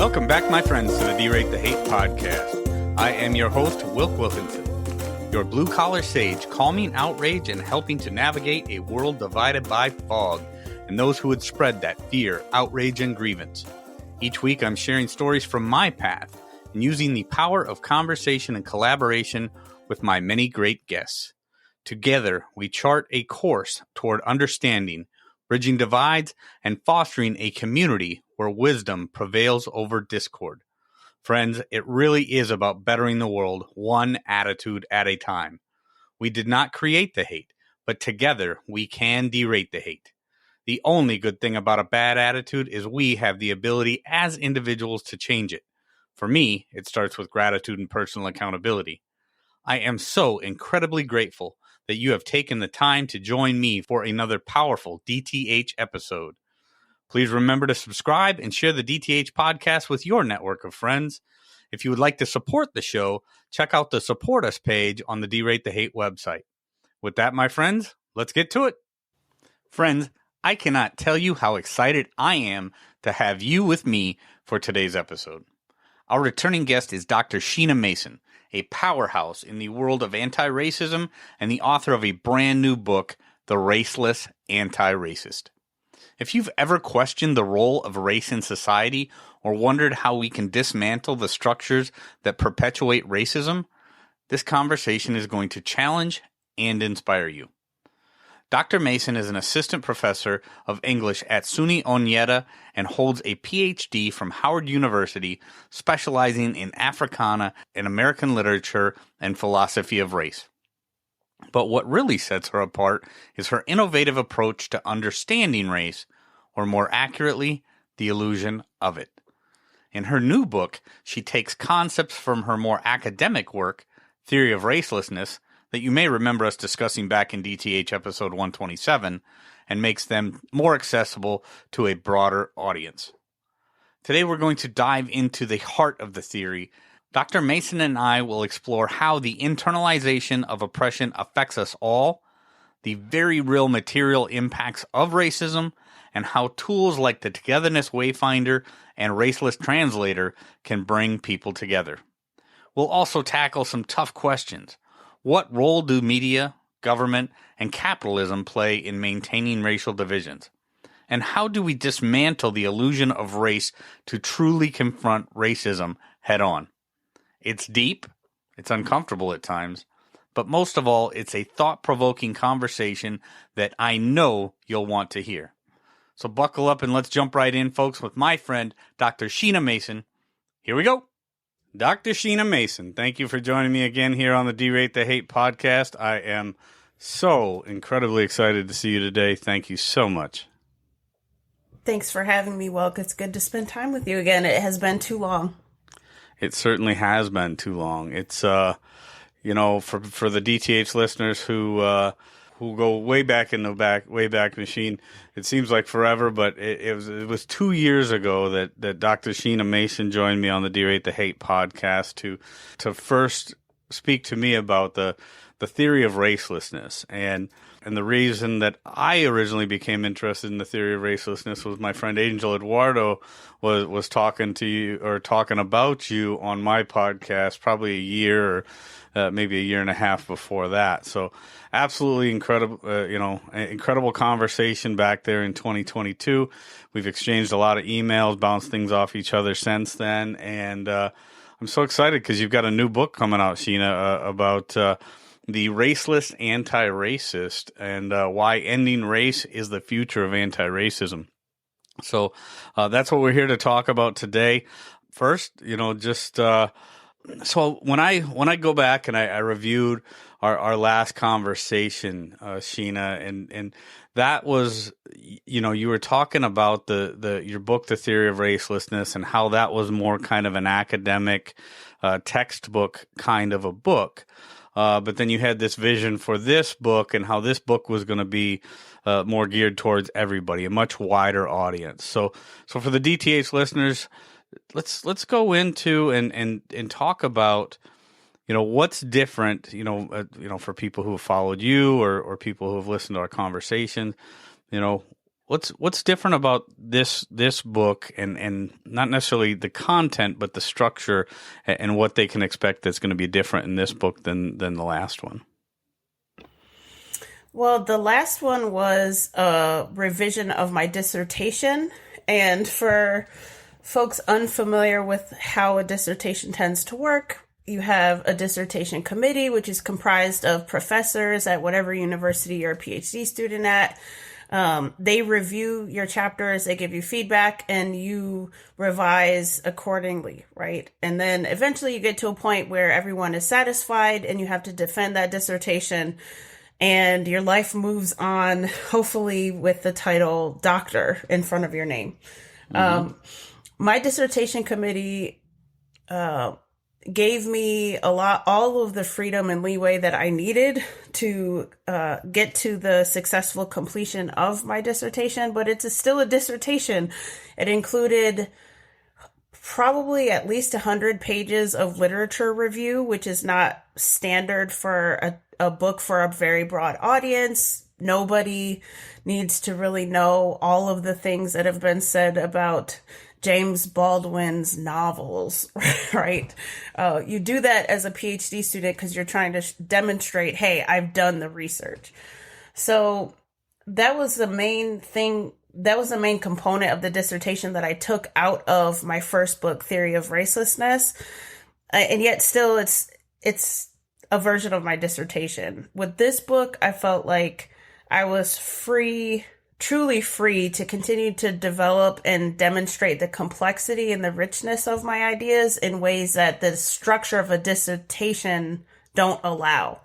Welcome back, my friends, to the Derate the Hate podcast. I am your host, Wilk Wilkinson, your blue-collar sage, calming outrage and helping to navigate a world divided by fog and those who would spread that fear, outrage, and grievance. Each week, I'm sharing stories from my path and using the power of conversation and collaboration with my many great guests. Together, we chart a course toward understanding, bridging divides, and fostering a community where wisdom prevails over discord. Friends, it really is about bettering the world one attitude at a time. We did not create the hate, but together we can derate the hate. The only good thing about a bad attitude is we have the ability as individuals to change it. For me, it starts with gratitude and personal accountability. I am so incredibly grateful that you have taken the time to join me for another powerful DTH episode. Please remember to subscribe and share the DTH podcast with your network of friends. If you would like to support the show, check out the Support Us page on the Derate the Hate website. With that, my friends, let's get to it. Friends, I cannot tell you how excited I am to have you with me for today's episode. Our returning guest is Dr. Sheena Mason, a powerhouse in the world of anti-racism and the author of a brand new book, The Raceless Anti-Racist. If you've ever questioned the role of race in society or wondered how we can dismantle the structures that perpetuate racism, this conversation is going to challenge and inspire you. Dr. Mason is an assistant professor of English at SUNY Oneonta and holds a PhD from Howard University, specializing in Africana and American literature and philosophy of race. But what really sets her apart is her innovative approach to understanding race, or more accurately, the illusion of it. In her new book, she takes concepts from her more academic work, Theory of Racelessness, that you may remember us discussing back in DTH episode 127, and makes them more accessible to a broader audience. Today we're going to dive into the heart of the theory. Dr. Mason and I will explore how the internalization of oppression affects us all, the very real material impacts of racism, and how tools like the Togetherness Wayfinder and Raceless Translator can bring people together. We'll also tackle some tough questions. What role do media, government, and capitalism play in maintaining racial divisions? And how do we dismantle the illusion of race to truly confront racism head-on? It's deep, it's uncomfortable at times, but most of all, it's a thought-provoking conversation that I know you'll want to hear. So buckle up and let's jump right in, folks, with my friend, Dr. Sheena Mason. Here we go. Dr. Sheena Mason, thank you for joining me again here on the Derate the Hate podcast. I am so incredibly excited to see you today. Thank you so much. Thanks for having me, Wilk. It's good to spend time with you again. It has been too long. It certainly has been too long. It's, for the DTH listeners who go way back in the Wayback Machine, it seems like forever, but it was 2 years ago that Dr. Sheena Mason joined me on the Derate the Hate podcast to first speak to me about the theory of racelessness. And the reason that I originally became interested in the theory of racelessness was my friend Angel Eduardo was talking to you, or talking about you on my podcast probably a year or maybe a year and a half before that. So absolutely incredible, incredible conversation back there in 2022. We've exchanged a lot of emails, bounced things off each other since then. And I'm so excited because you've got a new book coming out, Sheena, about the Raceless Anti-Racist and why ending race is the future of anti-racism. So that's what we're here to talk about today. First, so when I go back and I reviewed our last conversation, Sheena, and that was, you were talking about your book, The Theory of Racelessness, and how that was more kind of an academic textbook kind of a book. But then you had this vision for this book and how this book was going to be more geared towards everybody, a much wider audience. So for the DTH listeners, let's go into and talk about, what's different, for people who have followed you or people who have listened to our conversations, what's different about this book, and not necessarily the content, but the structure and what they can expect that's going to be different in this book than the last one? Well, the last one was a revision of my dissertation, and for folks unfamiliar with how a dissertation tends to work, you have a dissertation committee, which is comprised of professors at whatever university you're a PhD student at. They review your chapters, they give you feedback, and you revise accordingly, right? And then eventually you get to a point where everyone is satisfied and you have to defend that dissertation, and your life moves on, hopefully with the title doctor in front of your name. My dissertation committee gave me all of the freedom and leeway that I needed to get to the successful completion of my dissertation, but it's still a dissertation. It included probably at least 100 pages of literature review, which is not standard for a book for a very broad audience. Nobody needs to really know all of the things that have been said about James Baldwin's novels, right? You do that as a PhD student because you're trying to demonstrate, hey, I've done the research. So that was the main thing. That was the main component of the dissertation that I took out of my first book, Theory of Racelessness. And yet still it's a version of my dissertation. With this book, I felt like I was truly free to continue to develop and demonstrate the complexity and the richness of my ideas in ways that the structure of a dissertation don't allow.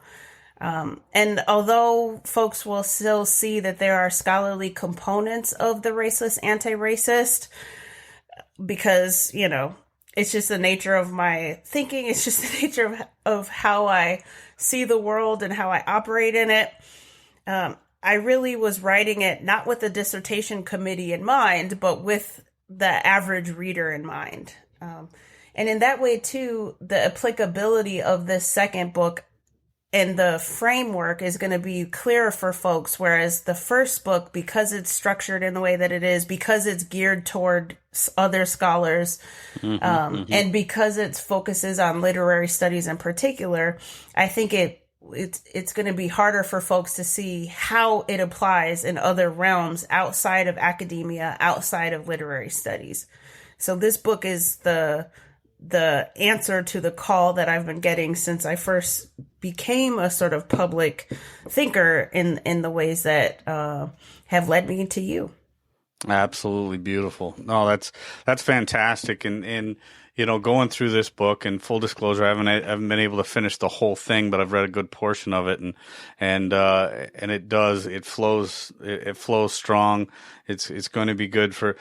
And although folks will still see that there are scholarly components of the Raceless Anti-Racist, because, it's just the nature of my thinking, it's just the nature of how I see the world and how I operate in it. I really was writing it not with the dissertation committee in mind, but with the average reader in mind. And in that way, too, the applicability of this second book and the framework is going to be clearer for folks, whereas the first book, because it's structured in the way that it is, because it's geared toward other scholars, and because it focuses on literary studies in particular, I think it's going to be harder for folks to see how it applies in other realms outside of academia, outside of literary studies. So this book is the answer to the call that I've been getting since I first became a sort of public thinker in the ways that have led me to you. Absolutely beautiful. No, that's fantastic. And going through this book, and full disclosure, I haven't been able to finish the whole thing, but I've read a good portion of it, and it flows strong. It's going to be good for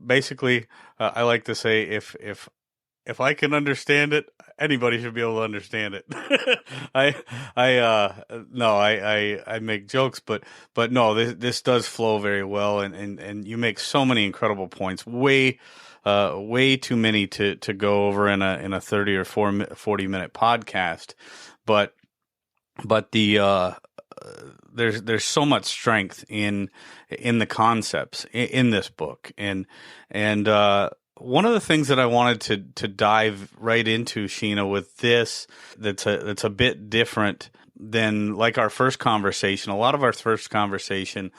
basically. I like to say if I can understand it, anybody should be able to understand it. I make jokes, but no, this does flow very well, and you make so many incredible points. Way too many to go over in a 30 or 40 minute podcast, but there's so much strength in the concepts in this book, and one of the things that I wanted to dive right into, Sheena, with this that's a bit different than like our first conversation. A lot of our first conversation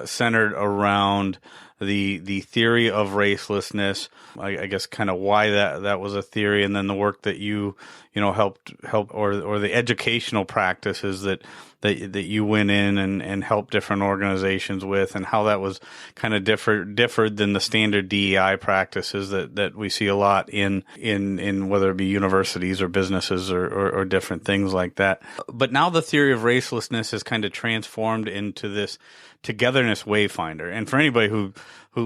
centered around the theory of racelessness. I guess kind of why that was a theory, and then the work that you helped or the educational practices that you went in and helped different organizations with, and how that was kind of differed than the standard DEI practices that we see a lot in whether it be universities or businesses or different things like that. But now the theory of racelessness has kind of transformed into this togetherness wayfinder. And for anybody who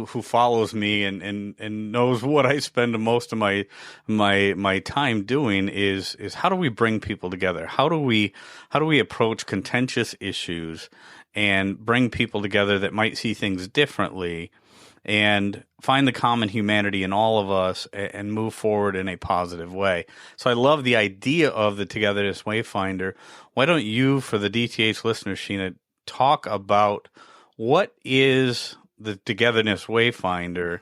follows me and knows what I spend most of my time doing is how do we bring people together? How do we approach contentious issues and bring people together that might see things differently and find the common humanity in all of us and move forward in a positive way? So I love the idea of the togetherness wayfinder. Why don't you, for the DTH listeners, Sheena, talk about what is the Togetherness Wayfinder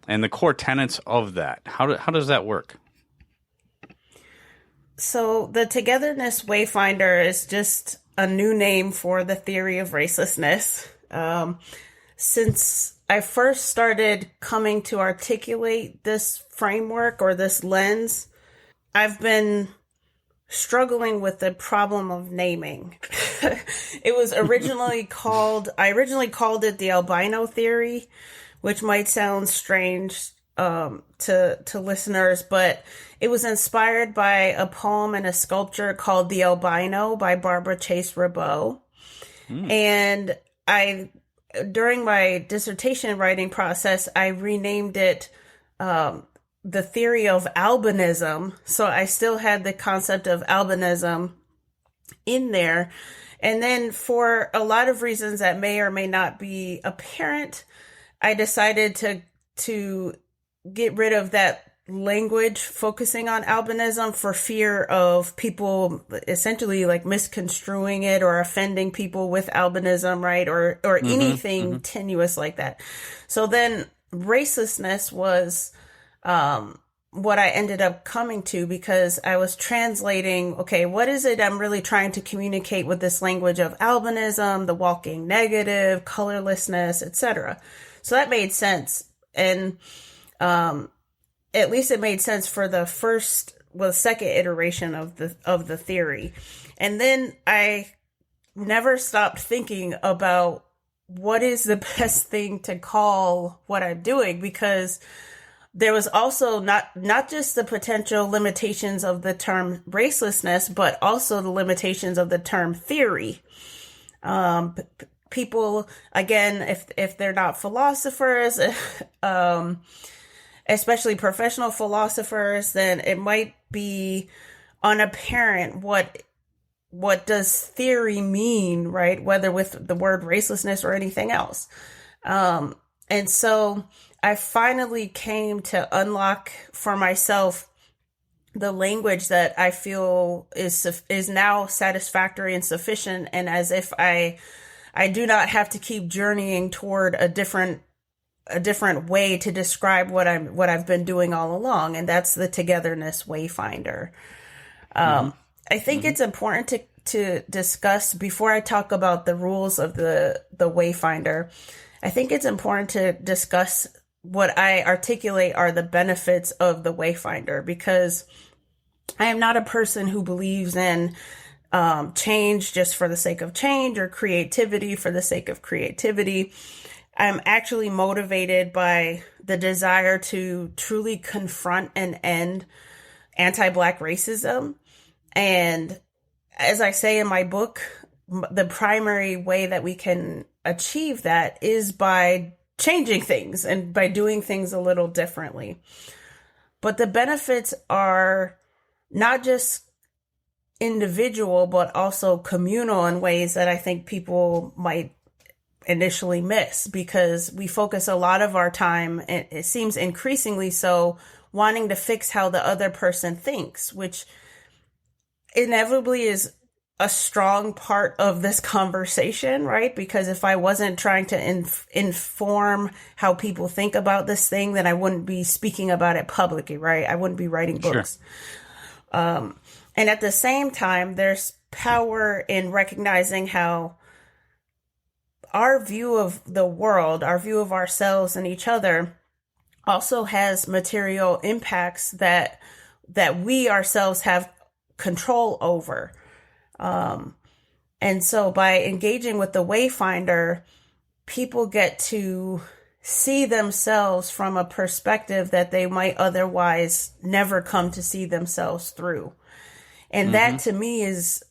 and the core tenets of that? How does that work? So the Togetherness Wayfinder is just a new name for the theory of racelessness. Since I first started coming to articulate this framework or this lens, I've been struggling with the problem of naming. It was originally I originally called it the albino theory, which might sound strange to listeners, but it was inspired by a poem and a sculpture called The Albino by Barbara Chase Ribot. And during my dissertation writing process, I renamed it the theory of albinism. So I still had the concept of albinism in there. And then for a lot of reasons that may or may not be apparent, I decided to get rid of that language focusing on albinism for fear of people essentially like misconstruing it or offending people with albinism, right? Or anything tenuous like that. So then racelessness was what I ended up coming to, because I was translating, okay, what is it I'm really trying to communicate with this language of albinism, the walking negative, colorlessness, etc. So that made sense. And at least it made sense for the second iteration of the theory. And then I never stopped thinking about what is the best thing to call what I'm doing, because there was also not just the potential limitations of the term racelessness, but also the limitations of the term theory. People, again, if they're not philosophers, especially professional philosophers, then it might be unapparent what does theory mean, right? Whether with the word racelessness or anything else. And so I finally came to unlock for myself the language that I feel is now satisfactory and sufficient, and as if I do not have to keep journeying toward a different way to describe what I've been doing all along, and that's the Togetherness Wayfinder. I think it's important to discuss, before I talk about the rules of the Wayfinder, I think it's important to discuss what I articulate are the benefits of the Wayfinder, because I am not a person who believes in change just for the sake of change or creativity for the sake of creativity. I'm actually motivated by the desire to truly confront and end anti-Black racism. And as I say in my book, the primary way that we can achieve that is by changing things and by doing things a little differently. But the benefits are not just individual, but also communal in ways that I think people might initially miss, because we focus a lot of our time, and it seems increasingly so, wanting to fix how the other person thinks, which inevitably is a strong part of this conversation, right? Because if I wasn't trying to inform how people think about this thing, then I wouldn't be speaking about it publicly, right? I wouldn't be writing books. Sure. And at the same time, there's power in recognizing how our view of the world, our view of ourselves and each other, also has material impacts that we ourselves have control over. And so by engaging with the Wayfinder, people get to see themselves from a perspective that they might otherwise never come to see themselves through. And that to me is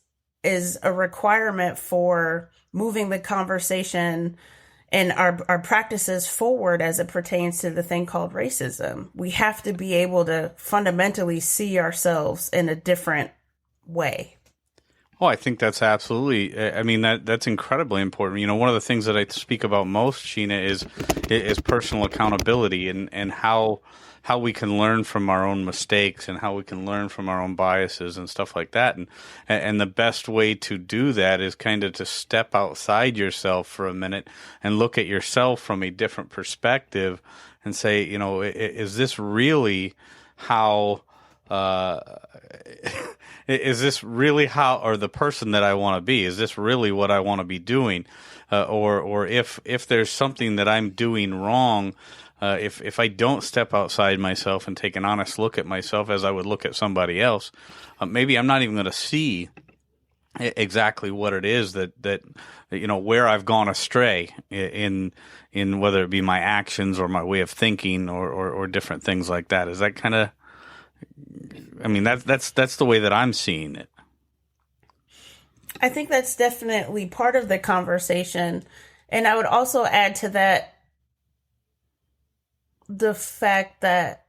a requirement for moving the conversation and our practices forward as it pertains to the thing called racism. We have to be able to fundamentally see ourselves in a different way. Oh, I think that's absolutely. I mean, that's incredibly important. One of the things that I speak about most, Sheena, is personal accountability and how we can learn from our own mistakes and how we can learn from our own biases and stuff like that. And the best way to do that is kind of to step outside yourself for a minute and look at yourself from a different perspective and say, is this really how? Is this really how, or the person that I want to be? Is this really what I want to be doing? Or if there's something that I'm doing wrong, if I don't step outside myself and take an honest look at myself as I would look at somebody else, maybe I'm not even going to see exactly what it is that where I've gone astray in whether it be my actions or my way of thinking or different things like that. Is that kind of, I mean, that's the way that I'm seeing it. I think that's definitely part of the conversation. And I would also add to that the fact that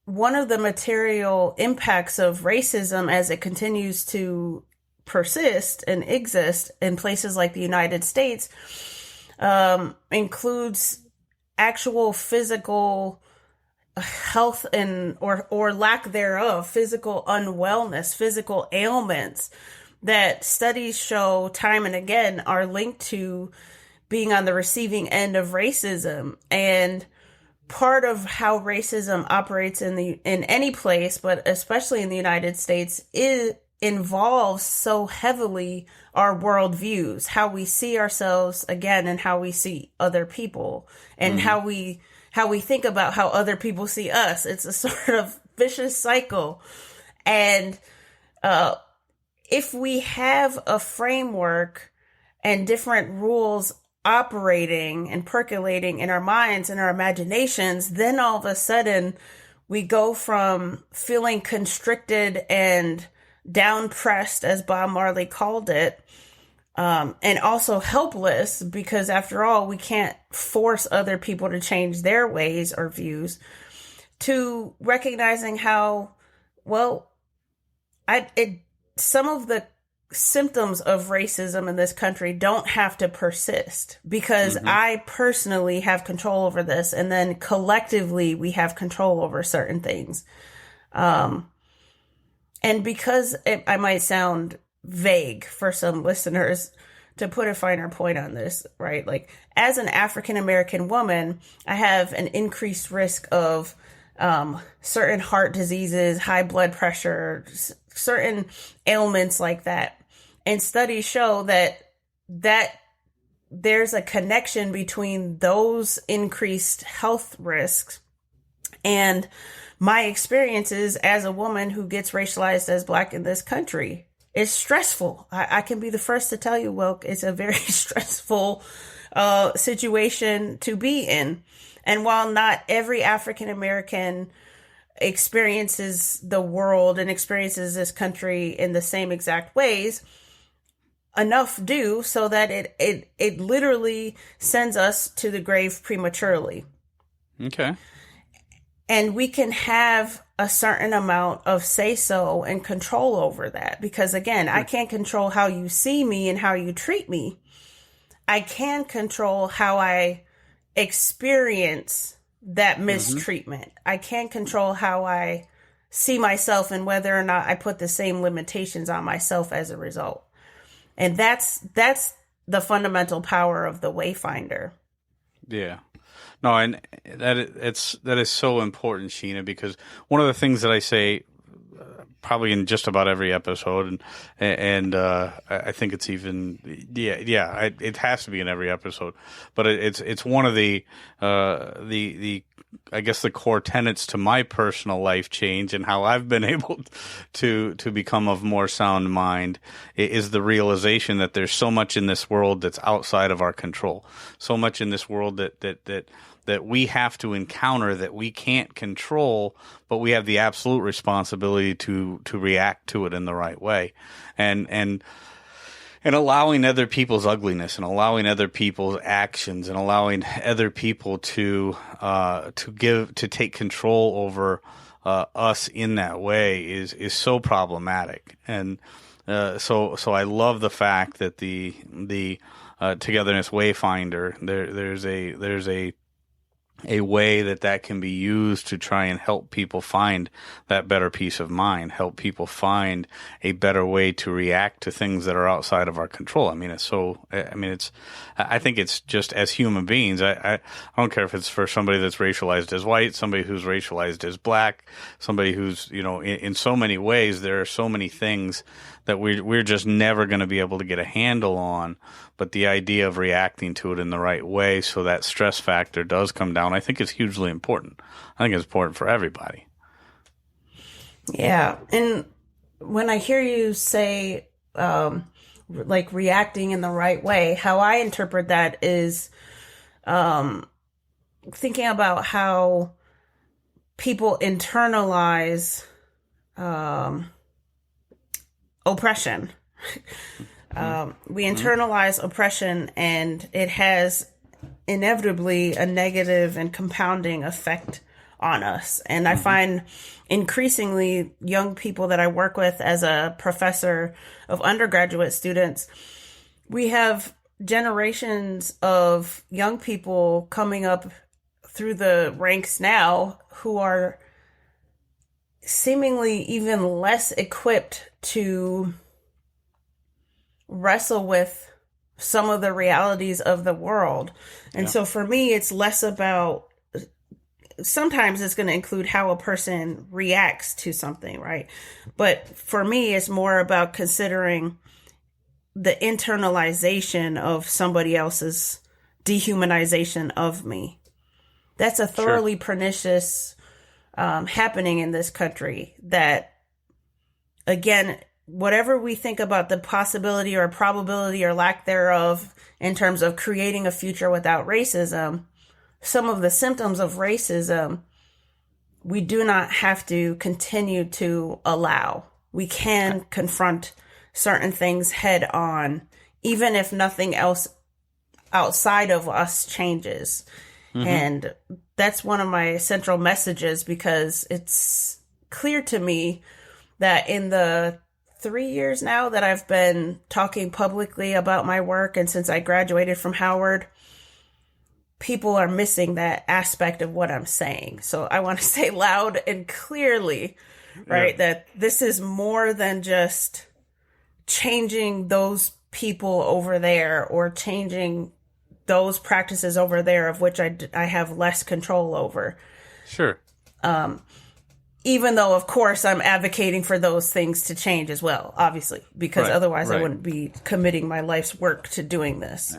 one of the material impacts of racism as it continues to persist and exist in places like the United States includes actual physical health and or lack thereof, physical unwellness, physical ailments that studies show time and again are linked to being on the receiving end of racism. And part of how racism operates in any place, but especially in the United States, involves so heavily our worldviews, how we see ourselves again and how we see other people, and how we think about how other people see us. It's a sort of vicious cycle. And if we have a framework and different rules operating and percolating in our minds and our imaginations, then all of a sudden we go from feeling constricted and down pressed, as Bob Marley called it, and also helpless, because after all, we can't force other people to change their ways or views, to recognizing how, well, some of the symptoms of racism in this country don't have to persist, because I personally have control over this, and then collectively we have control over certain things. And because I might sound vague for some listeners, to put a finer point on this, right? Like, as an African American woman, I have an increased risk of certain heart diseases, high blood pressure, certain ailments like that. And studies show that there's a connection between those increased health risks and my experiences as a woman who gets racialized as Black in this country. It's stressful. I can be the first to tell you, Wilk, it's a very stressful situation to be in. And while not every African American experiences the world and experiences this country in the same exact ways, enough do so that it literally sends us to the grave prematurely. Okay. And we can have a certain amount of say-so and control over that. Because again, I can't control how you see me and how you treat me. I can control how I experience that mistreatment. I can't control how I see myself and whether or not I put the same limitations on myself as a result. And that's the fundamental power of the Wayfinder. Yeah. No, and that is so important, Sheena, because one of the things that I say probably in just about every episode, and I think it's even it has to be in every episode, but it's one of the I guess the core tenets to my personal life change and how I've been able to become of more sound mind is the realization that there's so much in this world that's outside of our control, so much in this world that we have to encounter that we can't control, but we have the absolute responsibility to react to it in the right way. And allowing other people's ugliness and allowing other people's actions and allowing other people to take control over us in that way is so problematic. And So I love the fact that the Togetherness Wayfinder, there's a way that can be used to try and help people find that better peace of mind, help people find a better way to react to things that are outside of our control. I think it's just as human beings. I don't care if it's for somebody that's racialized as white, somebody who's racialized as black, somebody who's, in so many ways, there are so many things that we're just never going to be able to get a handle on. But the idea of reacting to it in the right way so that stress factor does come down, I think is hugely important. I think it's important for everybody. Yeah. And when I hear you say, like reacting in the right way, how I interpret that is thinking about how people internalize oppression. We internalize oppression, and it has inevitably a negative and compounding effect on us. And I find increasingly young people that I work with as a professor of undergraduate students, we have generations of young people coming up through the ranks now who are seemingly even less equipped to wrestle with some of the realities of the world. And so for me, it's less about, sometimes it's going to include how a person reacts to something, right? But for me, it's more about considering the internalization of somebody else's dehumanization of me. That's a thoroughly pernicious happening in this country that, again, whatever we think about the possibility or probability or lack thereof in terms of creating a future without racism, some of the symptoms of racism, we do not have to continue to allow. We can confront certain things head on, even if nothing else outside of us changes. And that's one of my central messages, because it's clear to me that in the 3 years now that I've been talking publicly about my work, and since I graduated from Howard, people are missing that aspect of what I'm saying. So I want to say loud and clearly, right, that this is more than just changing those people over there or changing those practices over there of which I have less control over. Sure. Even though, of course, I'm advocating for those things to change as well, obviously, because otherwise I wouldn't be committing my life's work to doing this.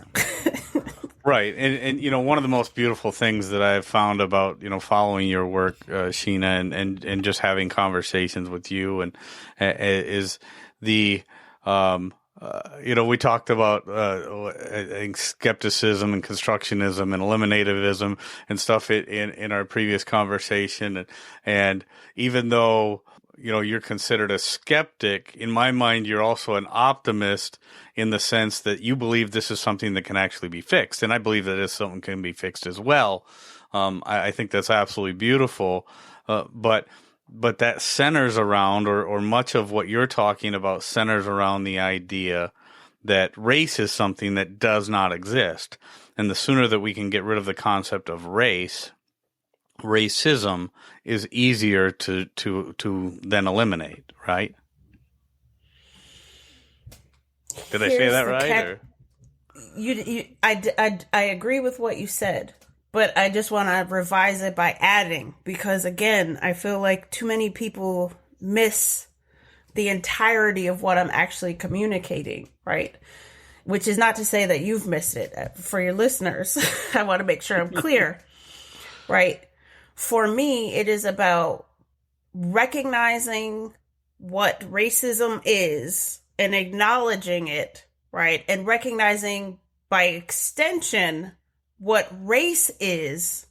Right. And one of the most beautiful things that I've found about, following your work, Sheena, and just having conversations with you and is the, we talked about I think skepticism and constructionism and eliminativism and stuff in our previous conversation. And even though, you're considered a skeptic, in my mind, you're also an optimist in the sense that you believe this is something that can actually be fixed. And I believe that something can be fixed as well. I think that's absolutely beautiful. But that centers around, or much of what you're talking about centers around the idea that race is something that does not exist. And the sooner that we can get rid of the concept of racism is easier to then eliminate, right? Did I say that right? I agree with what you said. But I just want to revise it by adding, because again, I feel like too many people miss the entirety of what I'm actually communicating, right? Which is not to say that you've missed it. For your listeners, I want to make sure I'm clear, right? For me, it is about recognizing what racism is and acknowledging it, right? And recognizing by extension what race is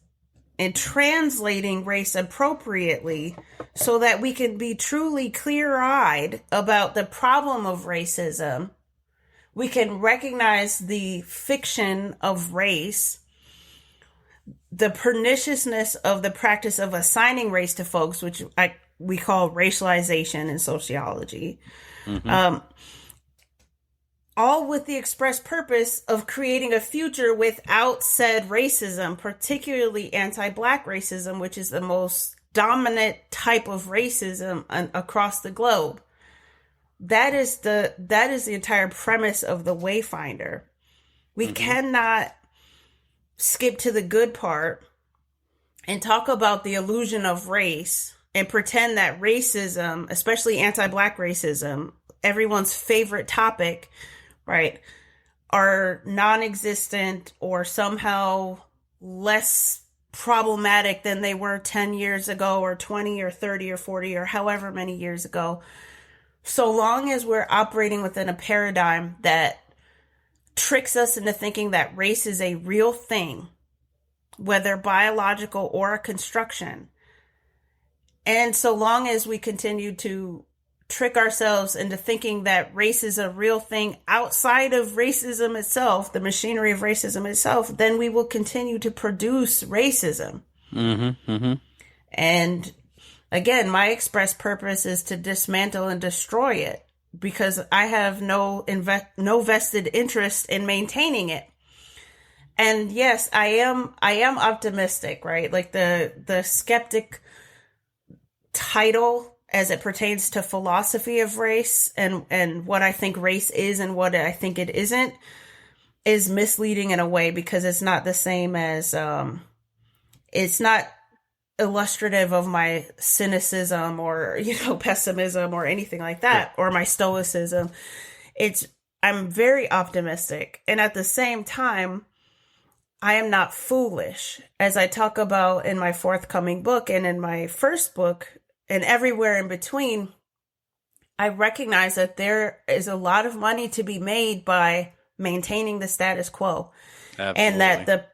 and translating race appropriately so that we can be truly clear-eyed about the problem of racism. We can recognize the fiction of race, the perniciousness of the practice of assigning race to folks, which we call racialization in sociology, Mm-hmm. All with the express purpose of creating a future without said racism, particularly anti-Black racism, which is the most dominant type of racism across the globe. That is the entire premise of the Wayfinder. We cannot skip to the good part and talk about the illusion of race and pretend that racism, especially anti-Black racism, everyone's favorite topic, right, are non-existent or somehow less problematic than they were 10 years ago or 20 or 30 or 40 or however many years ago. So long as we're operating within a paradigm that tricks us into thinking that race is a real thing, whether biological or a construction, and so long as we continue to trick ourselves into thinking that race is a real thing outside of racism itself, the machinery of racism itself, then we will continue to produce racism. Mm-hmm. Mm-hmm. And again, my express purpose is to dismantle and destroy it because I have no vested interest in maintaining it. And yes, I am optimistic, right? Like the skeptic title as it pertains to philosophy of race and what I think race is and what I think it isn't is misleading in a way because it's not the same as it's not illustrative of my cynicism or, pessimism or anything like that, or my stoicism. I'm very optimistic. And at the same time, I am not foolish. As I talk about in my forthcoming book and in my first book and everywhere in between, I recognize that there is a lot of money to be made by maintaining the status quo. Absolutely. And that the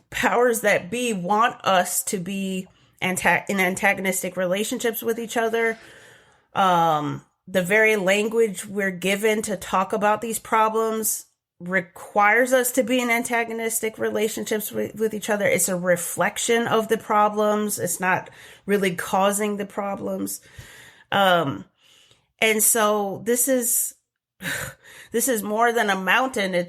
powers that be want us to be in antagonistic relationships with each other. The very language we're given to talk about these problems requires us to be in antagonistic relationships with each other. It's a reflection of the problems. It's not really causing the problems. And so this is more than a mountain.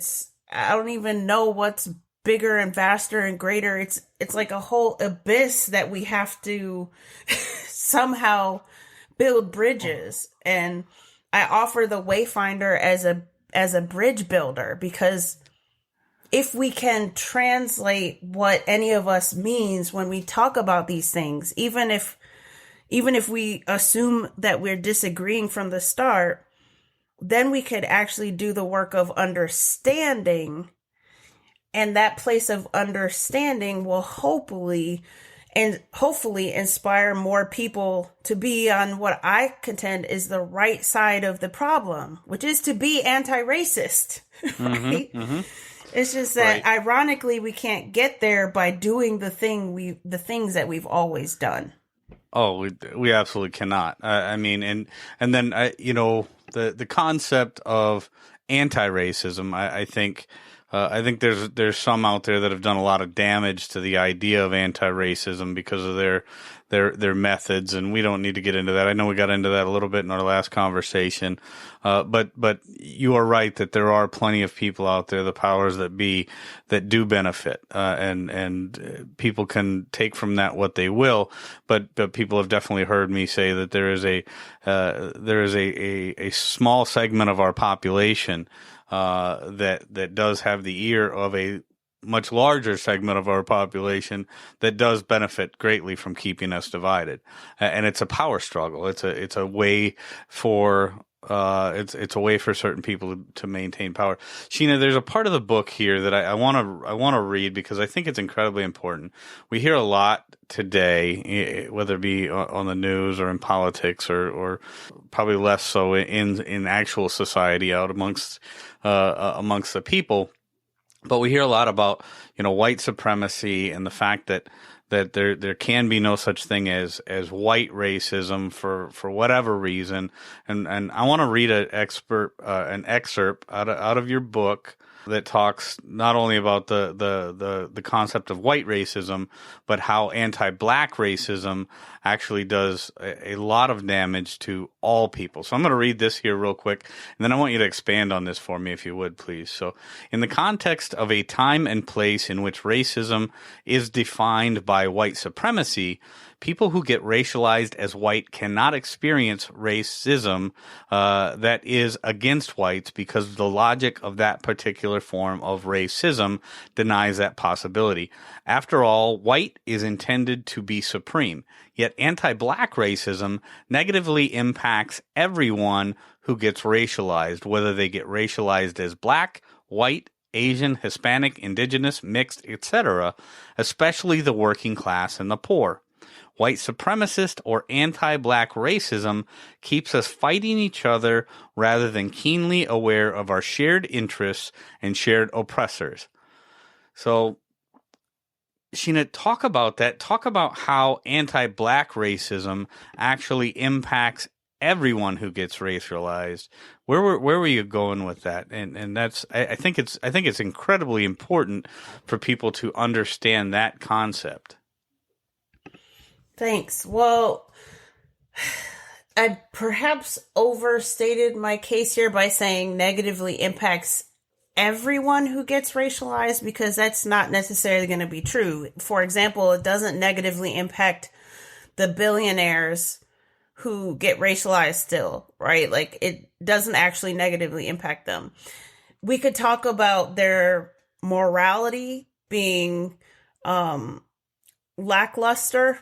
I don't even know what's bigger and vaster and greater. It's like a whole abyss that we have to somehow build bridges. And I offer the Wayfinder as a bridge builder, because if we can translate what any of us means when we talk about these things, even if we assume that we're disagreeing from the start, then we could actually do the work of understanding. And that place of understanding will hopefully inspire more people to be on what I contend is the right side of the problem, which is to be anti-racist. Right? Mm-hmm, mm-hmm. It's just that ironically we can't get there by doing the things that we've always done. Oh, we absolutely cannot. I mean, and then the concept of anti-racism, I think there's some out there that have done a lot of damage to the idea of anti-racism because of their methods, and we don't need to get into that. I know we got into that a little bit in our last conversation, but you are right that there are plenty of people out there, the powers that be, that do benefit, and people can take from that what they will. But people have definitely heard me say that there is a small segment of our population that does have the ear of a much larger segment of our population that does benefit greatly from keeping us divided. And it's a power struggle. It's a way for it's a way for certain people to maintain power. Sheena, there's a part of the book here that I want to read because I think it's incredibly important. We hear a lot today, whether it be on the news or in politics or probably less so in actual society out amongst the people. But we hear a lot about, white supremacy and the fact that there can be no such thing as white racism for whatever reason. And I want to read an excerpt out of your book that talks not only about the concept of white racism, but how anti-black racism actually does a lot of damage to all people. So I'm going to read this here real quick, and then I want you to expand on this for me, if you would, please. So in the context of a time and place in which racism is defined by white supremacy, people who get racialized as white cannot experience racism that is against whites because the logic of that particular form of racism denies that possibility. After all, white is intended to be supreme, yet anti-black racism negatively impacts everyone who gets racialized, whether they get racialized as black, white, Asian, Hispanic, indigenous, mixed, etc., especially the working class and the poor. White supremacist or anti-black racism keeps us fighting each other rather than keenly aware of our shared interests and shared oppressors. So, Sheena, talk about that. Talk about how anti-black racism actually impacts everyone who gets racialized. Where were you going with that? And that's I think it's incredibly important for people to understand that concept. Thanks. Well, I perhaps overstated my case here by saying negatively impacts everyone who gets racialized, because that's not necessarily going to be true. For example, it doesn't negatively impact the billionaires who get racialized still, right? Like, it doesn't actually negatively impact them. We could talk about their morality being lackluster.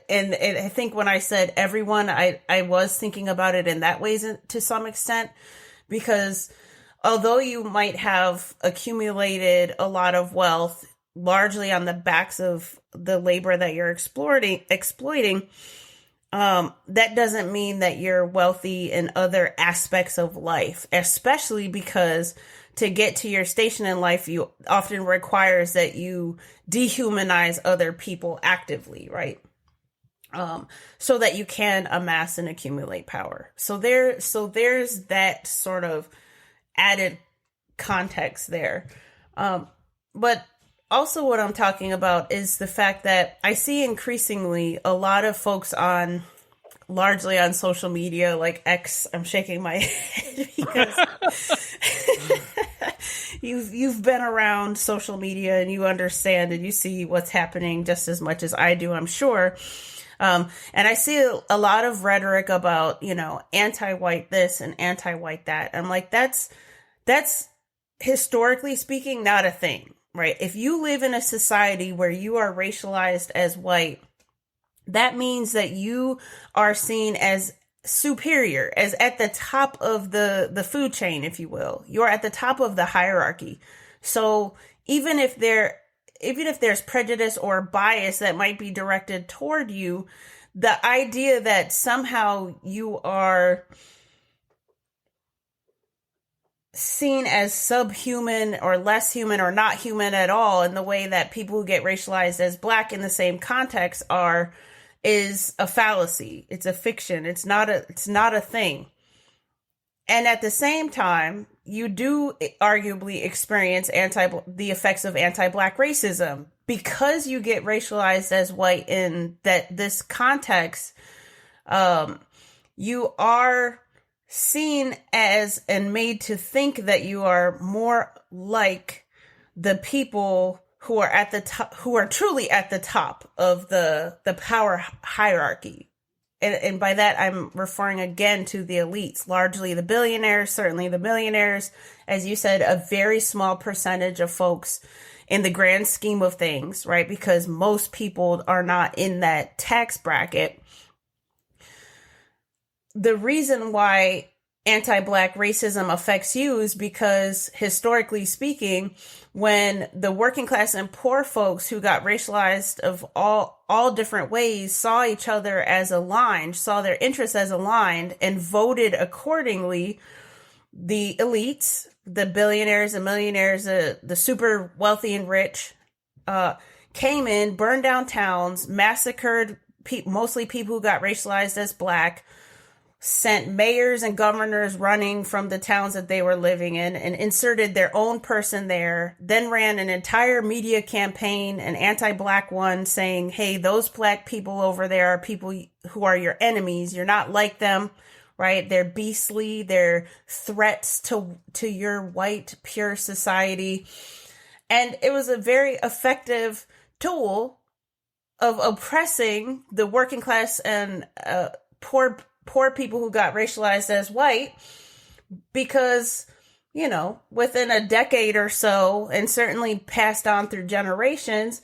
and I think when I said everyone, I was thinking about it in that way to some extent, because although you might have accumulated a lot of wealth largely on the backs of the labor that you're exploiting, that doesn't mean that you're wealthy in other aspects of life, especially because to get to your station in life, you often requires that you dehumanize other people actively, right? So that you can amass and accumulate power. So there's that sort of added context there. But also what I'm talking about is the fact that I see increasingly a lot of folks largely on social media, like X. I'm shaking my head because you've been around social media and you understand and you see what's happening just as much as I do, I'm sure. And I see a lot of rhetoric about, anti-white this and anti-white that. I'm like, that's historically speaking, not a thing, right? If you live in a society where you are racialized as white, that means that you are seen as superior, as at the top of the food chain, if you will. You're at the top of the hierarchy. So even if there's prejudice or bias that might be directed toward you, the idea that somehow you are seen as subhuman or less human or not human at all in the way that people who get racialized as black in the same context is a fallacy. It's a fiction. It's not a thing. And at the same time, you do arguably experience the effects of anti-black racism because you get racialized as white in this context. You are seen as and made to think that you are more like the people who are at the top, who are truly at the top of the power hierarchy. And by that, I'm referring again to the elites, largely the billionaires, certainly the millionaires. As you said, a very small percentage of folks in the grand scheme of things, right? Because most people are not in that tax bracket. The reason why anti-black racism affects you is because, historically speaking, when the working class and poor folks who got racialized of all different ways saw each other as aligned, saw their interests as aligned, and voted accordingly, the elites, the billionaires, the millionaires, the super wealthy and rich, came in, burned down towns, massacred mostly people who got racialized as black, sent mayors and governors running from the towns that they were living in and inserted their own person there, then ran an entire media campaign, an anti-black one, saying, hey, those black people over there are people who are your enemies. You're not like them, right? They're beastly. They're threats to your white, pure society. And it was a very effective tool of oppressing the working class and poor people who got racialized as white, because, you know, within a decade or so, and certainly passed on through generations,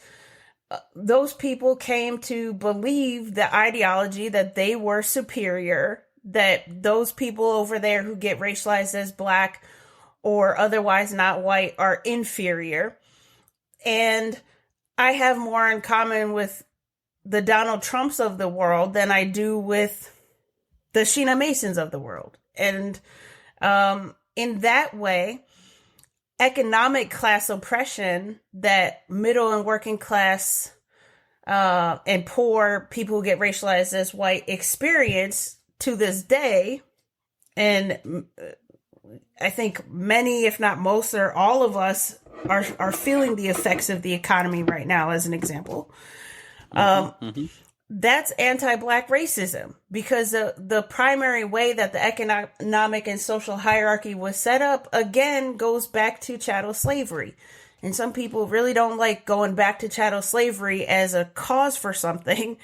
those people came to believe the ideology that they were superior, that those people over there who get racialized as black or otherwise not white are inferior. And I have more in common with the Donald Trumps of the world than I do with the Sheena Masons of the world. And in that way, economic class oppression that middle and working class and poor people who get racialized as white experience to this day, and I think many, if not most, or all of us are feeling the effects of the economy right now, as an example. That's anti-black racism, because the primary way that the economic and social hierarchy was set up, again, goes back to chattel slavery. And some people really don't like going back to chattel slavery as a cause for something,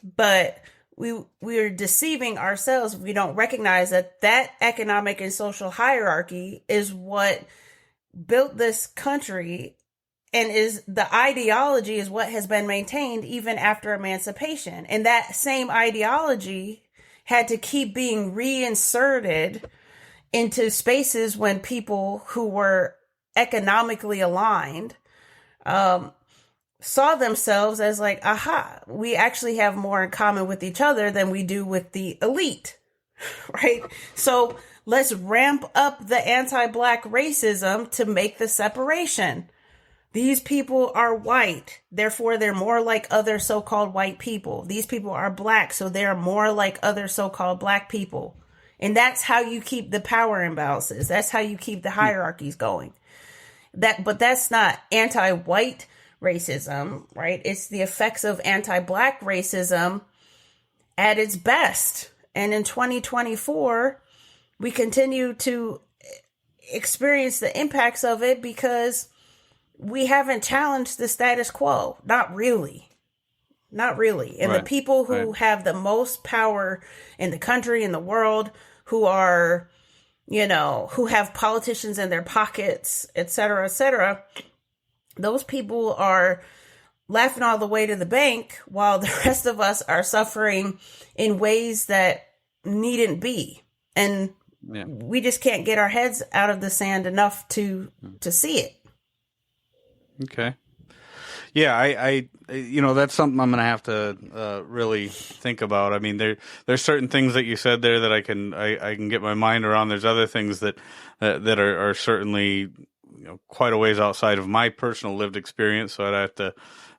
but we're deceiving ourselves if we don't recognize that economic and social hierarchy is what built this country, and is the ideology is what has been maintained even after emancipation. And that same ideology had to keep being reinserted into spaces when people who were economically aligned saw themselves as like, aha, we actually have more in common with each other than we do with the elite, right? So let's ramp up the anti-black racism to make the separation. These people are white, therefore they're more like other so-called white people. These people are black, so they're more like other so-called black people. And that's how you keep the power imbalances. That's how you keep the hierarchies going. But that's not anti-white racism, right? It's the effects of anti-black racism at its best. And in 2024, we continue to experience the impacts of it because we haven't challenged the status quo. Not really. Not really. And the people who have the most power in the country, in the world, who are, you know, who have politicians in their pockets, et cetera, those people are laughing all the way to the bank while the rest of us are suffering in ways that needn't be. And we just can't get our heads out of the sand enough to see it. Okay. Yeah, I you know, that's something I'm going to have to really think about. I mean, there's certain things that you said there that I can get my mind around. There's other things that are certainly, you know, quite a ways outside of my personal lived experience. So I'd have to,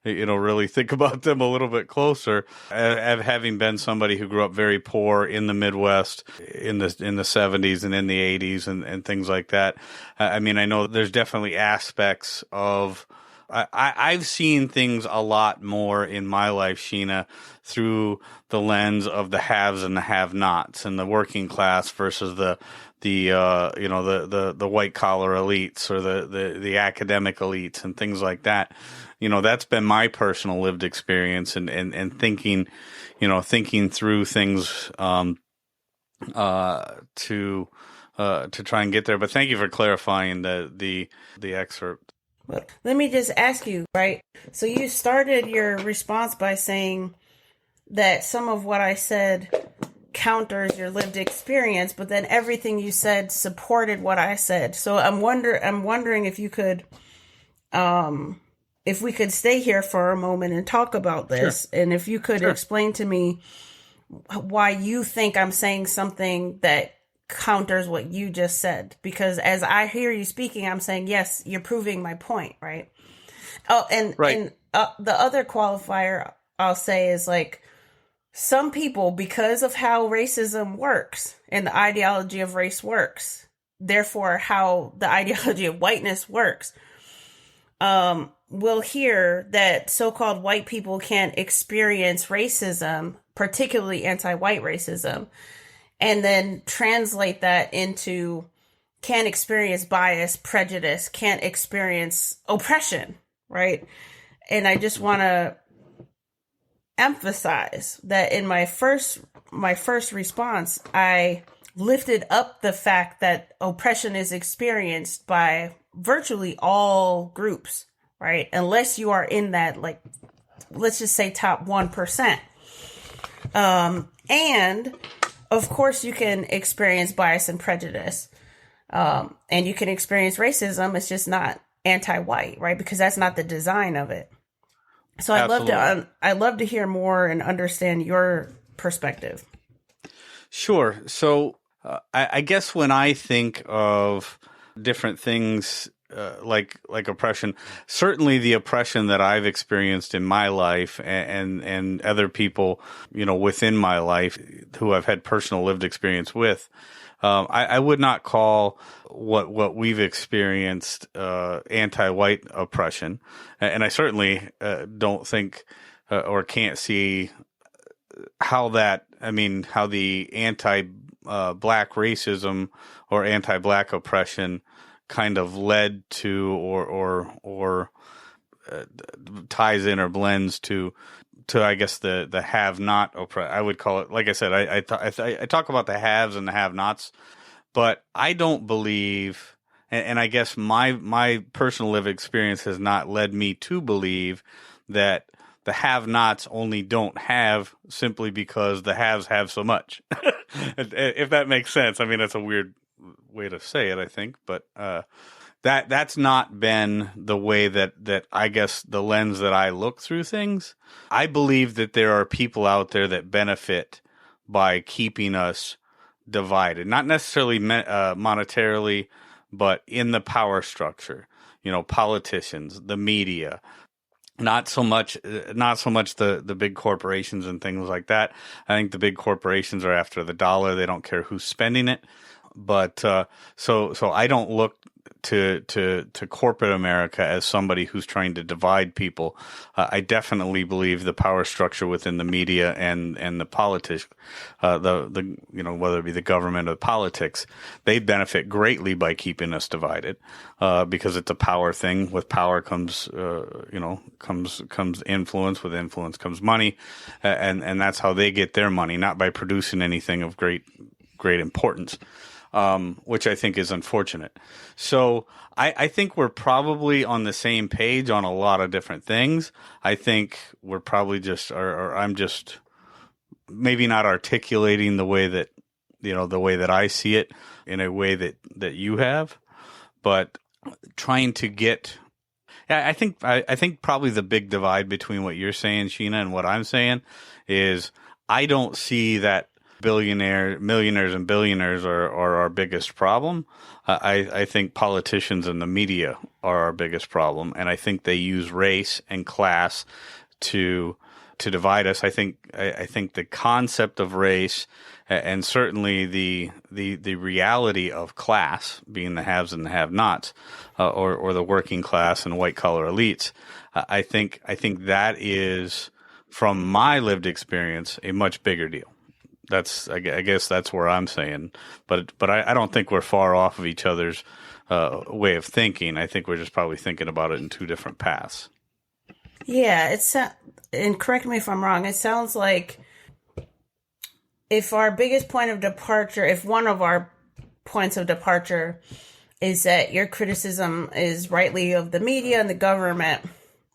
you know, really think about them a little bit closer. Having been somebody who grew up very poor in the Midwest in the 70s and in the 80s and things like that. I mean, I know there's definitely aspects of, I've seen things a lot more in my life, Sheena, through the lens of the haves and the have-nots and the working class versus the white collar elites or the academic elites and things like that. You know, that's been my personal lived experience and thinking through things to try and get there. But thank you for clarifying the excerpt. Well, let me just ask you, right? So you started your response by saying that some of what I said counters your lived experience, but then everything you said supported what I said. So I'm wondering if you could, if we could stay here for a moment and talk about this, sure. And if you could explain to me why you think I'm saying something that counters what you just said, because as I hear you speaking, I'm saying, yes, you're proving my point, right? Oh, and the other qualifier I'll say is like, some people, because of how racism works and the ideology of race works, therefore how the ideology of whiteness works, will hear that so-called white people can't experience racism, particularly anti-white racism, and then translate that into can't experience bias, prejudice, can't experience oppression, right? And I just want to emphasize that in my first response, I lifted up the fact that oppression is experienced by virtually all groups, right? Unless you are in that, like, let's just say top 1%. And of course you can experience bias and prejudice. And you can experience racism. It's just not anti-white, right? Because that's not the design of it. So I'd love to hear more and understand your perspective. Sure. So I guess when I think of different things like oppression, certainly the oppression that I've experienced in my life and other people, within my life who I've had personal lived experience with, I would not call what we've experienced anti-white oppression, and I certainly don't think or can't see how the anti-black racism or anti-black oppression kind of led to or ties in or blends to I guess the have-not oppress. I would call it, like I said, I talk about the haves and the have-nots, but I don't believe, and I guess my personal lived experience has not led me to believe that the have-nots only don't have simply because the haves have so much. If that makes sense. I mean, that's a weird way to say it, I think, but that's not been the way that I guess the lens that I look through things. I believe that there are people out there that benefit by keeping us divided, not necessarily monetarily, but in the power structure. Politicians, the media, not so much the big corporations and things like that. I think the big corporations are after the dollar. They don't care who's spending it. But so I don't look to corporate America as somebody who's trying to divide people. I definitely believe the power structure within the media and the politics, whether it be the government or politics, they benefit greatly by keeping us divided, because it's a power thing. With power comes influence. With influence comes money, and that's how they get their money, not by producing anything of great importance. Which I think is unfortunate. So I think we're probably on the same page on a lot of different things. I think we're probably or I'm just maybe not articulating the way that, the way that I see it in a way that you have, but trying to get, I think probably the big divide between what you're saying, Sheena, and what I'm saying is I don't see that millionaires and billionaires are our biggest problem. I think politicians and the media are our biggest problem, and I think they use race and class to divide us. I think the concept of race and certainly the reality of class, being the haves and the have-nots, or the working class and white collar elites. I think that is, from my lived experience, a much bigger deal. I guess that's where I'm saying, but I don't think we're far off of each other's way of thinking. I think we're just probably thinking about it in two different paths. Yeah, and correct me if I'm wrong, it sounds like if our biggest point of departure, if one of our points of departure is that your criticism is rightly of the media and the government,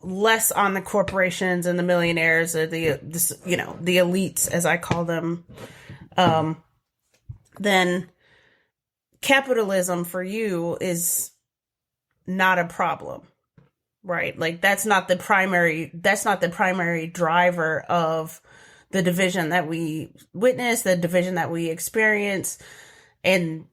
less on the corporations and the millionaires or the elites, as I call them, then capitalism for you is not a problem, right? Like that's not the primary driver of the division that we witness, the division that we experience. And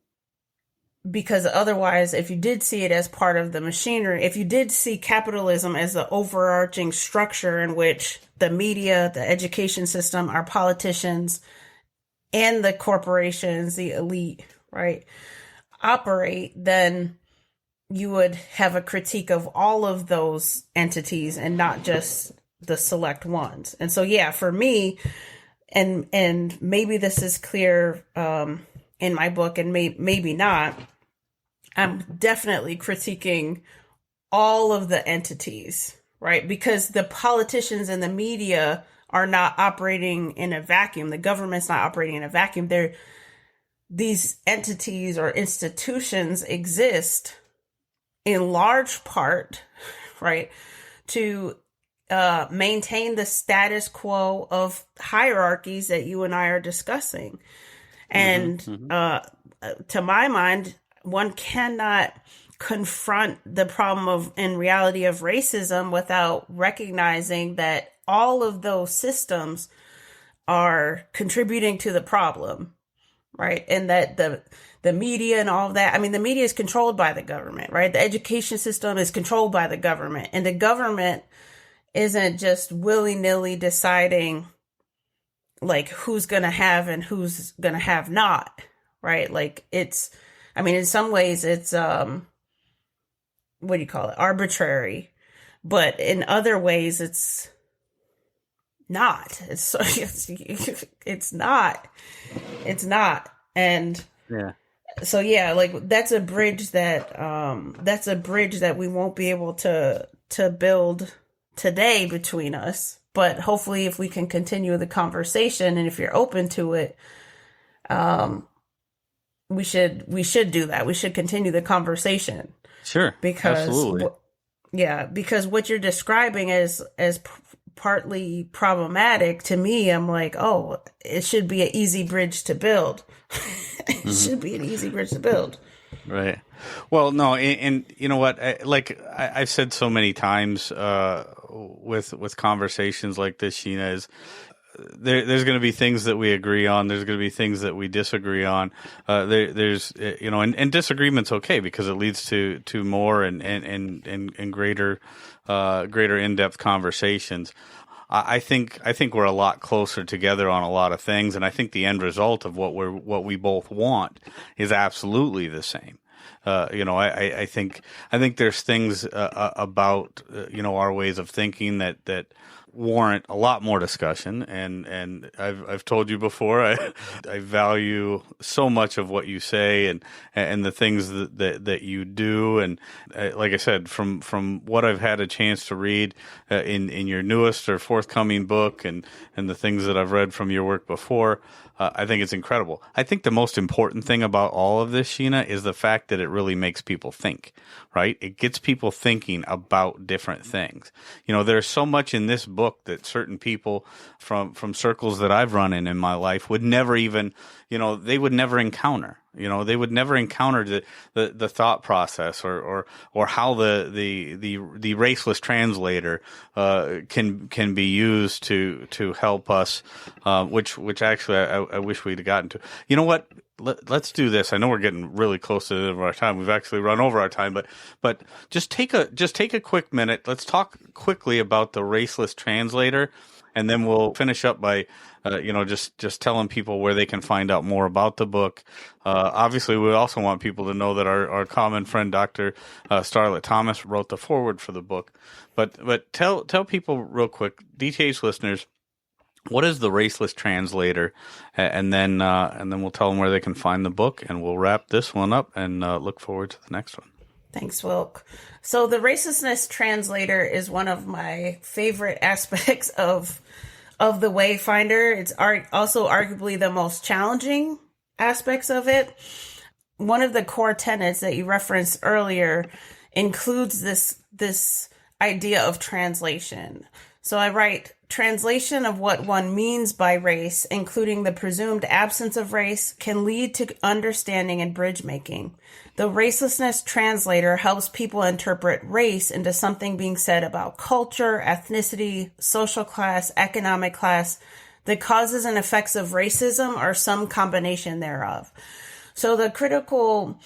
because otherwise, if you did see it as part of the machinery, if you did see capitalism as the overarching structure in which the media, the education system, our politicians, and the corporations, the elite, right, operate, then you would have a critique of all of those entities and not just the select ones. And so, yeah, for me, and maybe this is clear in my book, and maybe not, I'm definitely critiquing all of the entities, right? Because the politicians and the media are not operating in a vacuum. The government's not operating in a vacuum. These entities or institutions exist in large part, right, to maintain the status quo of hierarchies that you and I are discussing. And to my mind, one cannot confront the problem of, in reality, of racism without recognizing that all of those systems are contributing to the problem, right? And that the media and all of that, I mean, the media is controlled by the government, right? The education system is controlled by the government, and the government isn't just willy-nilly deciding like who's going to have and who's going to have not, right? Like I mean, in some ways it's, what do you call it? Arbitrary, but in other ways it's not. It's not. And yeah. So yeah, like that's a bridge that we won't be able to build today between us. But hopefully, if we can continue the conversation, and if you're open to it, we should do that. We should continue the conversation. Sure, because absolutely. Because what you're describing as partly problematic to me, I'm like, oh, it should be an easy bridge to build. It should be an easy bridge to build. Right. Well, no, and you know what? I've said so many times with conversations like this, Sheena, is there's going to be things that we agree on. There's going to be things that we disagree on. There's and disagreement's okay because it leads to more and greater in-depth conversations. I think we're a lot closer together on a lot of things, and I think the end result of what we both want is absolutely the same. I think there's things about our ways of thinking that warrant a lot more discussion, and I've told you before I value so much of what you say and the things that you do, and like I said, from what I've had a chance to read in your newest or forthcoming book and the things that I've read from your work before, I think it's incredible. I think the most important thing about all of this, Sheena, is the fact that it really makes people think, right? It gets people thinking about different things. There's so much in this book that certain people from circles that I've run in my life would never even, they would never encounter. They would never encounter the thought process or how the raceless translator can be used to help us, which actually I wish we'd have gotten to. You know what? Let's do this. I know we're getting really close to the end of our time. We've actually run over our time, but just take a quick minute. Let's talk quickly about the raceless translator, and then we'll finish up by just telling people where they can find out more about the book. Obviously, we also want people to know that our common friend, Dr. Starlett Thomas, wrote the foreword for the book. But tell people real quick, DTH listeners, what is the Raceless Translator? And then we'll tell them where they can find the book, and we'll wrap this one up and look forward to the next one. Thanks, Wilk. So the Racelessness Translator is one of my favorite aspects of the Wayfinder. It's also arguably the most challenging aspects of it. One of the core tenets that you referenced earlier includes this idea of translation. So I write, translation of what one means by race, including the presumed absence of race, can lead to understanding and bridge making. The Racelessness Translator helps people interpret race into something being said about culture, ethnicity, social class, economic class, the causes and effects of racism, or some combination thereof. So the critical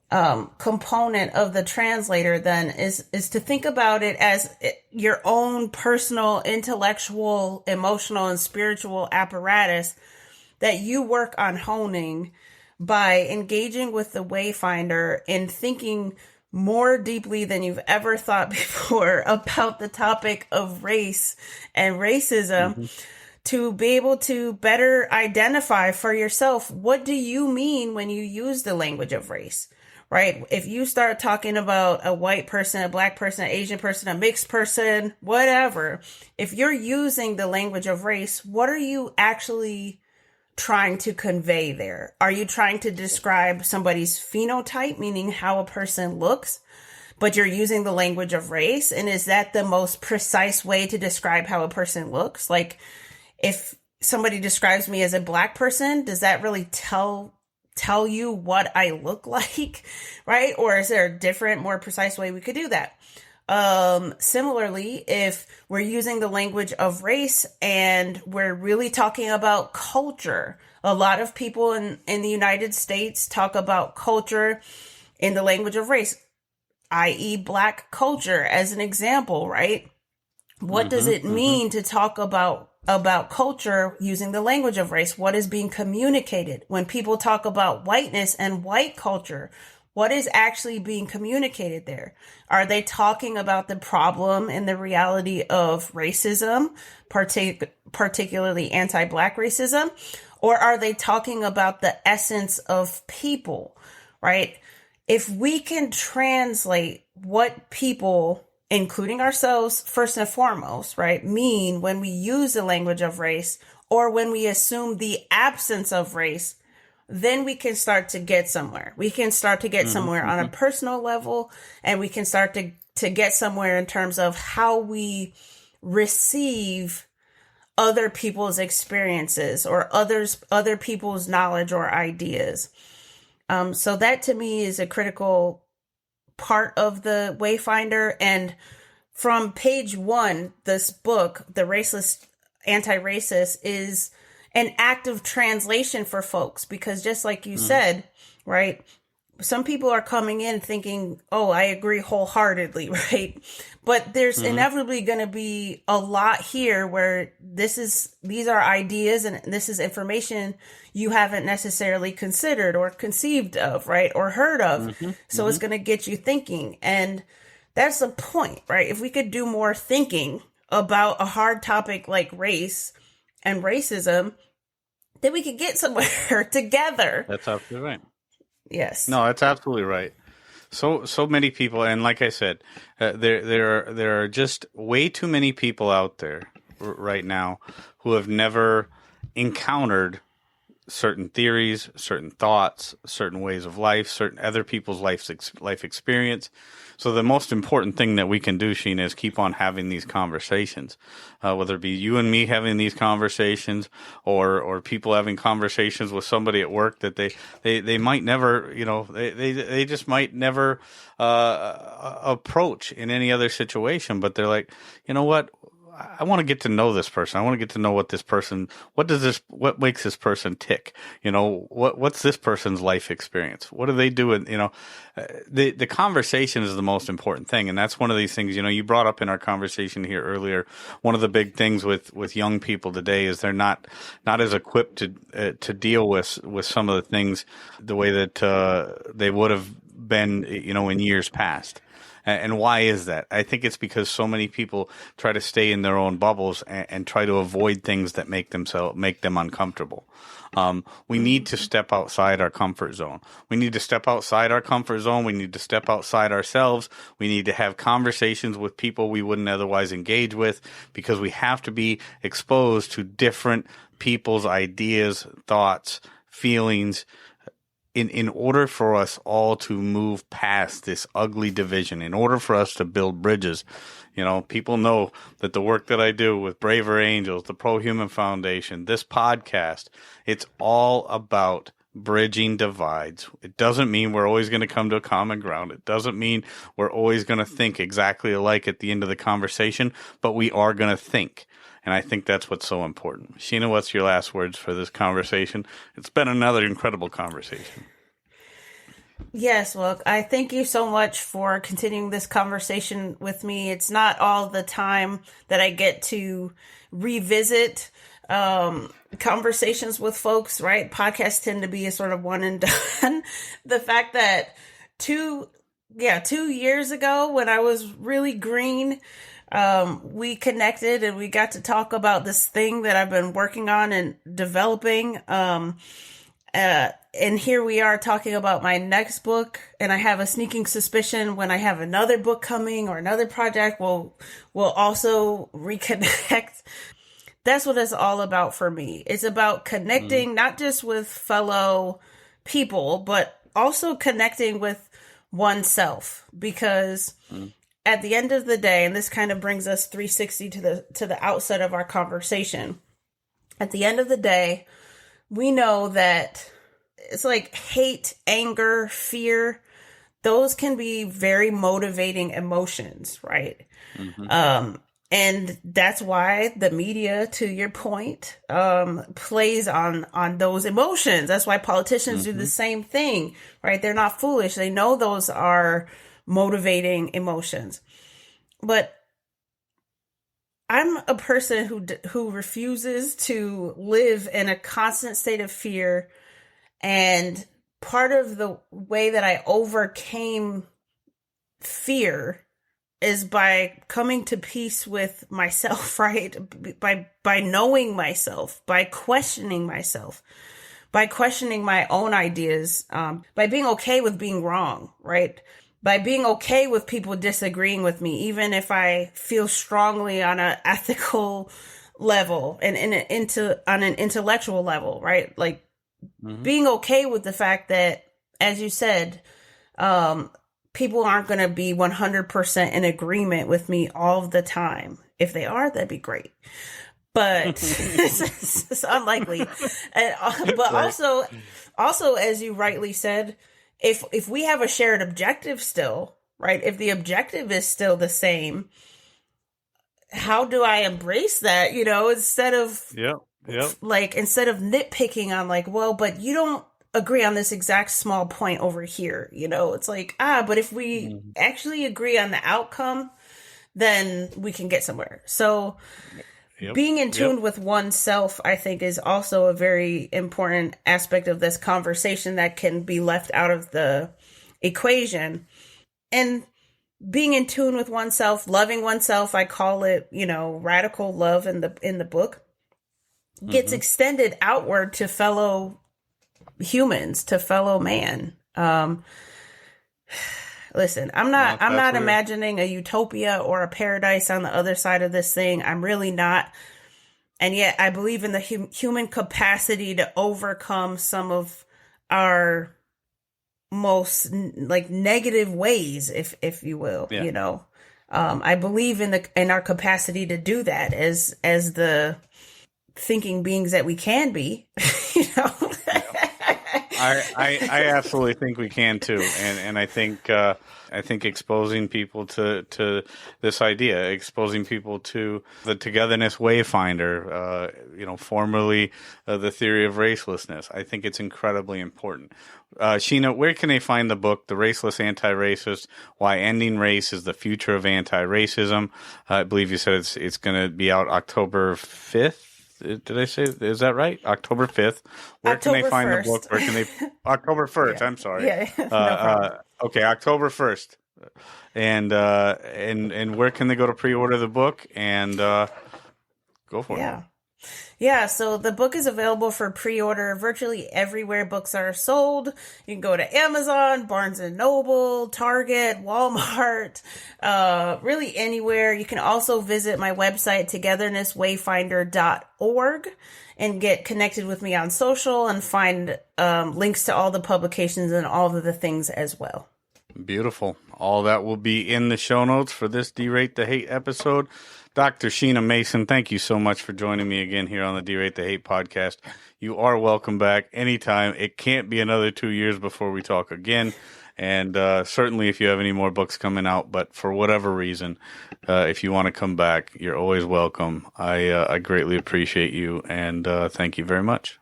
component of the translator then is to think about it as your own personal, intellectual, emotional, and spiritual apparatus that you work on honing by engaging with the Wayfinder and thinking more deeply than you've ever thought before about the topic of race and racism, to be able to better identify for yourself, what do you mean when you use the language of race, right? If you start talking about a white person, a black person, an Asian person, a mixed person, whatever, if you're using the language of race, what are you actually trying to convey there? Are you trying to describe somebody's phenotype, meaning how a person looks, but you're using the language of race? And is that the most precise way to describe how a person looks? Like, if somebody describes me as a black person, does that really tell you what I look like, right? Or is there a different, more precise way we could do that? Similarly, if we're using the language of race and we're really talking about culture, a lot of people in the United States talk about culture in the language of race, i.e. black culture as an example, right? What does it mean to talk about culture using the language of race? What is being communicated? When people talk about whiteness and white culture, what is actually being communicated there? Are they talking about the problem and the reality of racism, particularly anti-black racism? Or are they talking about the essence of people, right? If we can translate what people, including ourselves, first and foremost, right, mean when we use the language of race, or when we assume the absence of race, then we can start to get somewhere. We can start to get somewhere on a personal level, and we can start to get somewhere in terms of how we receive other people's experiences or other people's knowledge or ideas. So that to me is a critical part of the Wayfinder. And from page 1, this book, The Raceless Anti-Racist, is an active translation for folks, because just like you said, right, some people are coming in thinking, oh, I agree wholeheartedly, right? But there's inevitably going to be a lot here where these are ideas and this is information you haven't necessarily considered or conceived of, right? Or heard of. So it's going to get you thinking. And that's the point, right? If we could do more thinking about a hard topic like race and racism, then we could get somewhere together. That's absolutely right. Yes. No, that's absolutely right. So many people, and like I said, there are just way too many people out there right now who have never encountered certain theories, certain thoughts, certain ways of life, certain other people's life experience. So the most important thing that we can do, Sheena, is keep on having these conversations, whether it be you and me having these conversations, or people having conversations with somebody at work that they might never, they just might never approach in any other situation. But they're like, you know what? I want to get to know this person. I want to get to know what makes this person tick? What's this person's life experience? What do they do? And, the conversation is the most important thing. And that's one of these things, you brought up in our conversation here earlier. One of the big things with young people today is they're not as equipped to deal with some of the things the way that they would have been, in years past. And why is that? I think it's because so many people try to stay in their own bubbles and try to avoid things that make them uncomfortable. We need to step outside our comfort zone. We need to step outside our comfort zone. We need to step outside ourselves. We need to have conversations with people we wouldn't otherwise engage with, because we have to be exposed to different people's ideas, thoughts, feelings, in order for us all to move past this ugly division, in order for us to build bridges. People know that the work that I do with Braver Angels, the Pro Human Foundation, this podcast, it's all about bridging divides. It doesn't mean we're always going to come to a common ground. It doesn't mean we're always going to think exactly alike at the end of the conversation, but we are going to think. And I think that's what's so important. Sheena, what's your last words for this conversation? It's been another incredible conversation. Yes, well, I thank you so much for continuing this conversation with me. It's not all the time that I get to revisit conversations with folks, right? Podcasts tend to be a sort of one and done. The fact that 2 years ago when I was really green, we connected and we got to talk about this thing that I've been working on and developing. And here we are talking about my next book, and I have a sneaking suspicion when I have another book coming or another project, we'll also reconnect. That's what it's all about for me. It's about connecting not just with fellow people, but also connecting with oneself. Because at the end of the day, and this kind of brings us 360 to the outset of our conversation. At the end of the day, we know that it's like hate, anger, fear. Those can be very motivating emotions, right? And that's why the media, to your point, plays on those emotions. That's why politicians do the same thing, right? They're not foolish. They know those are motivating emotions. But I'm a person who refuses to live in a constant state of fear. And part of the way that I overcame fear is by coming to peace with myself, right? By knowing myself, by questioning myself, by questioning my own ideas, by being okay with being wrong, right? By being okay with people disagreeing with me, even if I feel strongly on an ethical level and on an intellectual level, right? Like being okay with the fact that, as you said, people aren't going to be 100% in agreement with me all the time. If they are, that'd be great. But it's unlikely. But also, as you rightly said, if we have a shared objective still, right? If the objective is still the same, how do I embrace that? Instead of instead of nitpicking on like, well, but you don't agree on this exact small point over here. It's like, but if we actually agree on the outcome, then we can get somewhere. So being in tune with oneself, I think, is also a very important aspect of this conversation that can be left out of the equation. And being in tune with oneself, loving oneself, I call it, radical love in the book, gets extended outward to fellow humans, to fellow man. Listen, I'm not imagining a utopia or a paradise on the other side of this thing. I'm really not. And yet I believe in the human capacity to overcome some of our most negative ways, if you will, I believe in our capacity to do that as the thinking beings that we can be, I absolutely think we can too, and I think exposing people to this idea, exposing people to the togetherness wayfinder, formerly the theory of racelessness. I think it's incredibly important. Sheena, where can they find the book, The Raceless Anti-Racist: Why Ending Race is the Future of Anti-Racism? I believe you said it's going to be out October 5th. Did I say, is that right? October 5th. Where October can they find 1st. the book? Where can they? October 1st. Yeah. I'm sorry. Yeah. No problem. Okay, October 1st. And where can they go to pre-order the book? And go for it. Yeah, so the book is available for pre-order virtually everywhere books are sold. You can go to Amazon, Barnes & Noble, Target, Walmart, really anywhere. You can also visit my website, togethernesswayfinder.org, and get connected with me on social and find links to all the publications and all of the things as well. Beautiful. All that will be in the show notes for this Derate the Hate episode. Dr. Sheena Mason, thank you so much for joining me again here on the Derate the Hate podcast. You are welcome back anytime. It can't be another 2 years before we talk again. And certainly if you have any more books coming out, but for whatever reason, if you want to come back, you're always welcome. I greatly appreciate you, and thank you very much.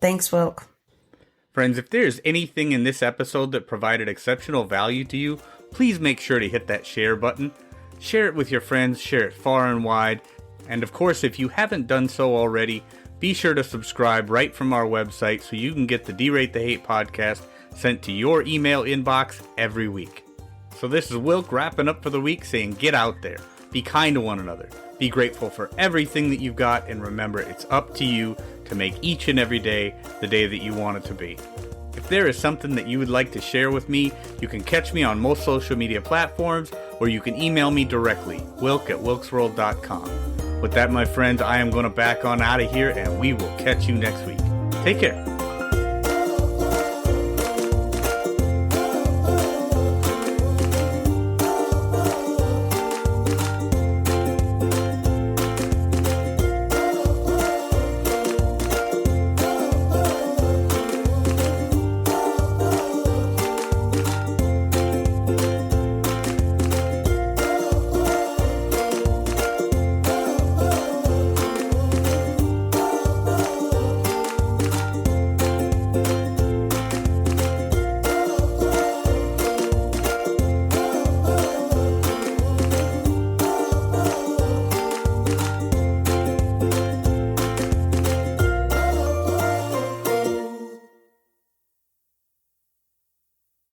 Thanks, Wilk. Friends, if there's anything in this episode that provided exceptional value to you, please make sure to hit that share button. Share it with your friends, share it far and wide. And of course, if you haven't done so already, be sure to subscribe right from our website so you can get the Derate the Hate podcast sent to your email inbox every week. So this is Wilk wrapping up for the week saying get out there, be kind to one another, be grateful for everything that you've got, and remember it's up to you to make each and every day the day that you want it to be. If there is something that you would like to share with me, you can catch me on most social media platforms, or you can email me directly, wilk@wilksworld.com. With that, my friends, I am going to back on out of here, and we will catch you next week. Take care.